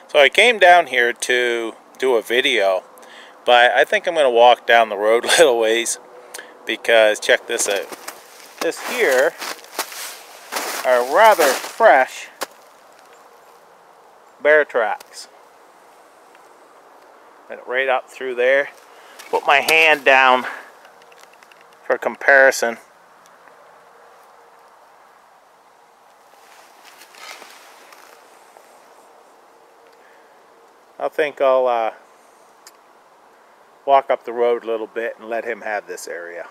So I came down here to do a video, but I think I'm going to walk down the road a little ways because check this out. This here are rather fresh bear tracks. Right up through there. Put my hand down for comparison. I think I'll walk up the road a little bit and let him have this area.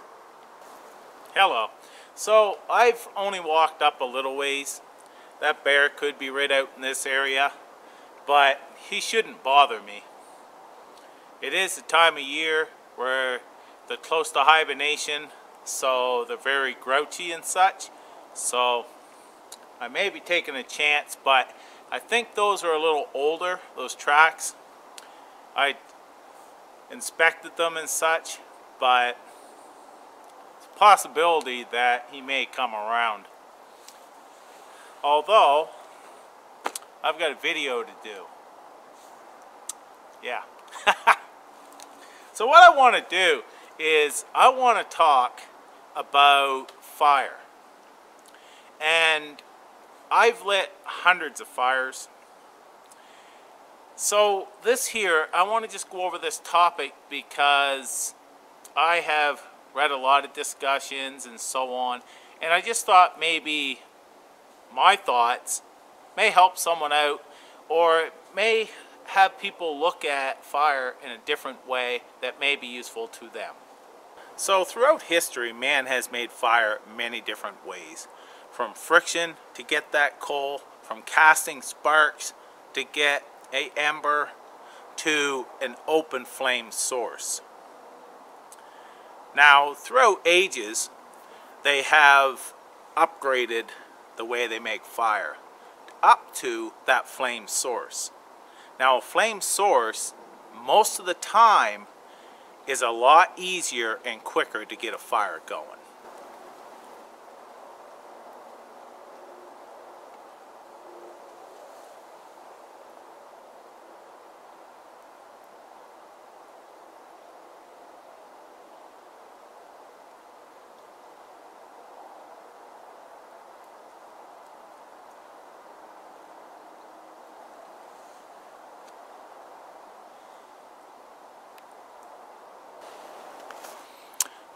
Hello. So I've only walked up a little ways. That bear could be right out in this area, but he shouldn't bother me. It is the time of year where they're close to hibernation, so they're very grouchy and such. So I may be taking a chance, but I think those are a little older, those tracks. I inspected them and such, but it's a possibility that he may come around. Although, I've got a video to do. Yeah. So what I want to do is I want to talk about fire. And I've lit hundreds of fires. So this here, I want to just go over this topic because I have read a lot of discussions and so on. And I just thought maybe my thoughts may help someone out, or it may have people look at fire in a different way that may be useful to them. So throughout history, man has made fire many different ways. From friction to get that coal, from casting sparks to get an ember, to an open flame source. Now throughout ages, they have upgraded the way they make fire up to that flame source. Now a flame source most of the time is a lot easier and quicker to get a fire going.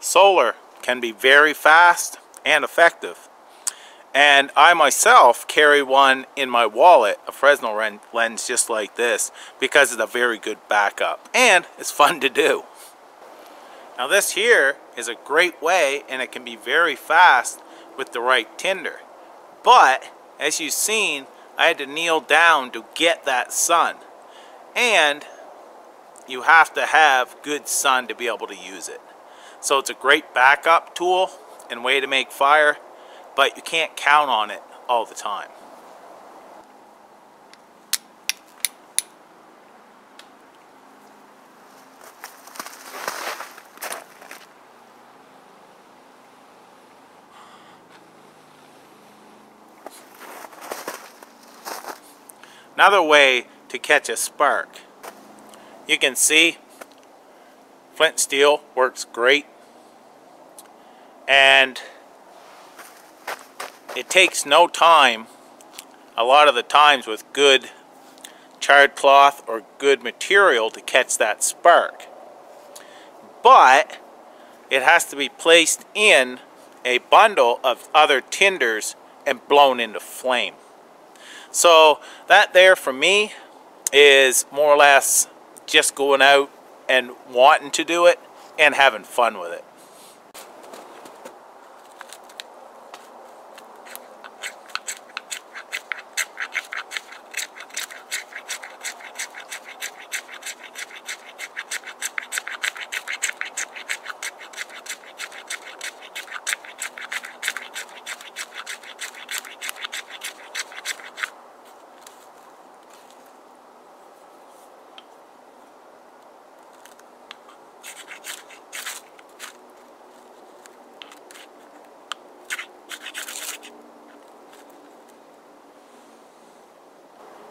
Solar can be very fast and effective, and I myself carry one in my wallet, a Fresnel lens just like this, because it's a very good backup and it's fun to do. Now this here is a great way, and it can be very fast with the right tinder, but as you've seen, I had to kneel down to get that sun, and you have to have good sun to be able to use it. So it's a great backup tool and way to make fire, but you can't count on it all the time. Another way to catch a spark. You can see flint steel works great, and it takes no time a lot of the times with good charred cloth or good material to catch that spark, but it has to be placed in a bundle of other tinders and blown into flame. So that there for me is more or less just going out and wanting to do it and having fun with it.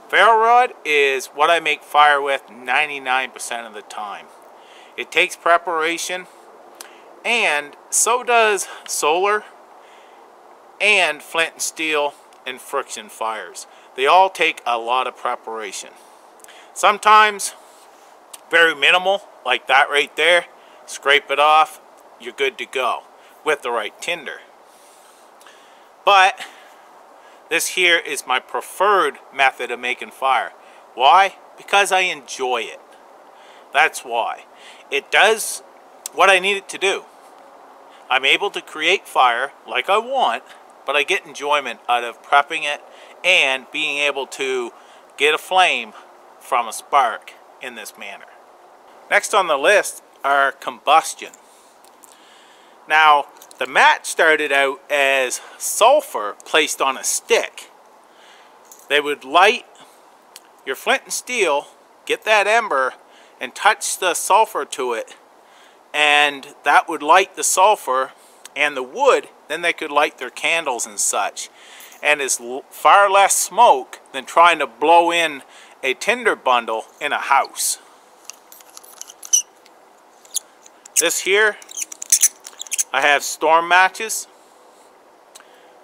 Ferro rod is what I make fire with 99% of the time. It takes preparation, and so does solar and flint and steel and friction fires. They all take a lot of preparation. Sometimes very minimal, like that right there. Scrape it off, you're good to go with the right tinder. But this here is my preferred method of making fire. Why? Because I enjoy it. That's why. It does what I need it to do. I'm able to create fire like I want, but I get enjoyment out of prepping it and being able to get a flame from a spark in this manner. Next on the list are combustion. Now, the match started out as sulfur placed on a stick. They would light your flint and steel, get that ember, and touch the sulfur to it, and that would light the sulfur and the wood. Then they could light their candles and such, and is far less smoke than trying to blow in a tinder bundle in a house. This here, I have storm matches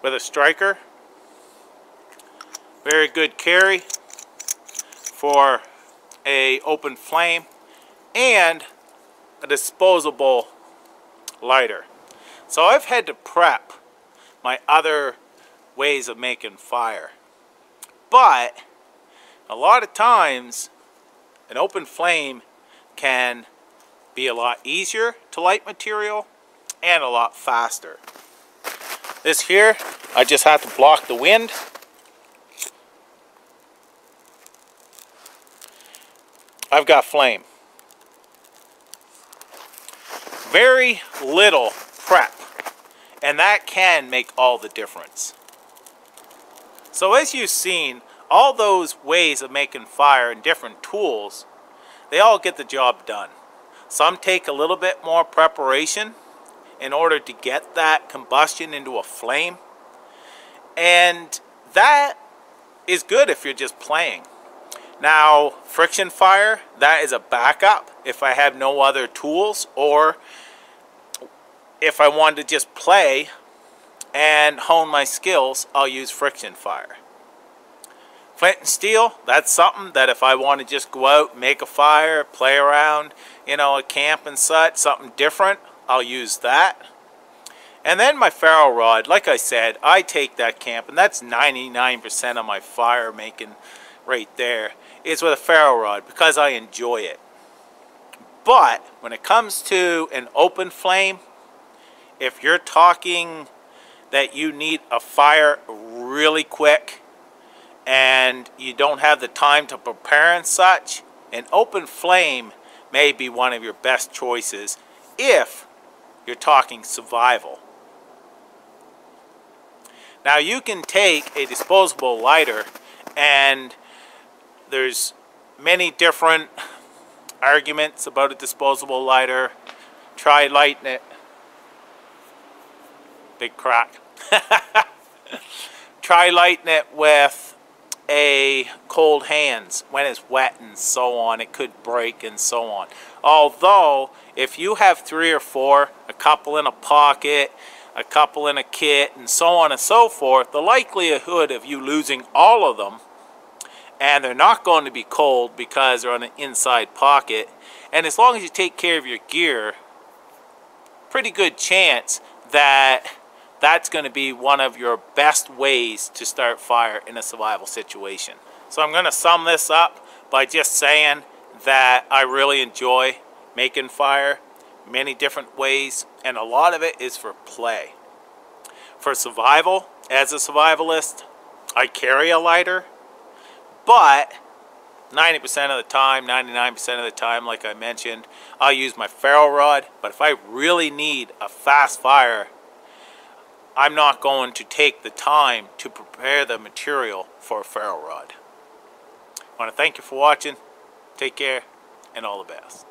with a striker. Very good carry for a open flame, and a disposable lighter. So I've had to prep my other ways of making fire, but a lot of times an open flame can be a lot easier to light material and a lot faster. This here, I just have to block the wind. I've got flame. Very little prep, and that can make all the difference. So as you've seen, all those ways of making fire and different tools, they all get the job done. Some take a little bit more preparation in order to get that combustion into a flame, and that is good if you're just playing. Now, friction fire, that is a backup if I have no other tools, or if I want to just play and hone my skills, I'll use friction fire. Flint and steel, that's something that if I want to just go out, make a fire, play around, you know, a camp and such, something different, I'll use that. And then my ferro rod, like I said, I take that camp, and that's 99% of my fire making right there, is with a ferro rod because I enjoy it. But when it comes to an open flame, if you're talking that you need a fire really quick and you don't have the time to prepare and such, an open flame may be one of your best choices if you're talking survival. Now you can take a disposable lighter, and there's many different arguments about a disposable lighter. Try lighting it. Big crack. Try lighting it with a cold hands when it's wet and so on. It could break and so on. Although if you have 3 or 4, a couple in a pocket, a couple in a kit, and so on and so forth, the likelihood of you losing all of them, and they're not going to be cold because they're on an inside pocket, and as long as you take care of your gear, pretty good chance that that's going to be one of your best ways to start fire in a survival situation. So I'm going to sum this up by just saying that I really enjoy making fire many different ways, and a lot of it is for play. For survival, as a survivalist, I carry a lighter, but 90% of the time, 99% of the time, like I mentioned, I'll use my ferro rod. But if I really need a fast fire, I'm not going to take the time to prepare the material for a ferro rod. I want to thank you for watching. Take care, and all the best.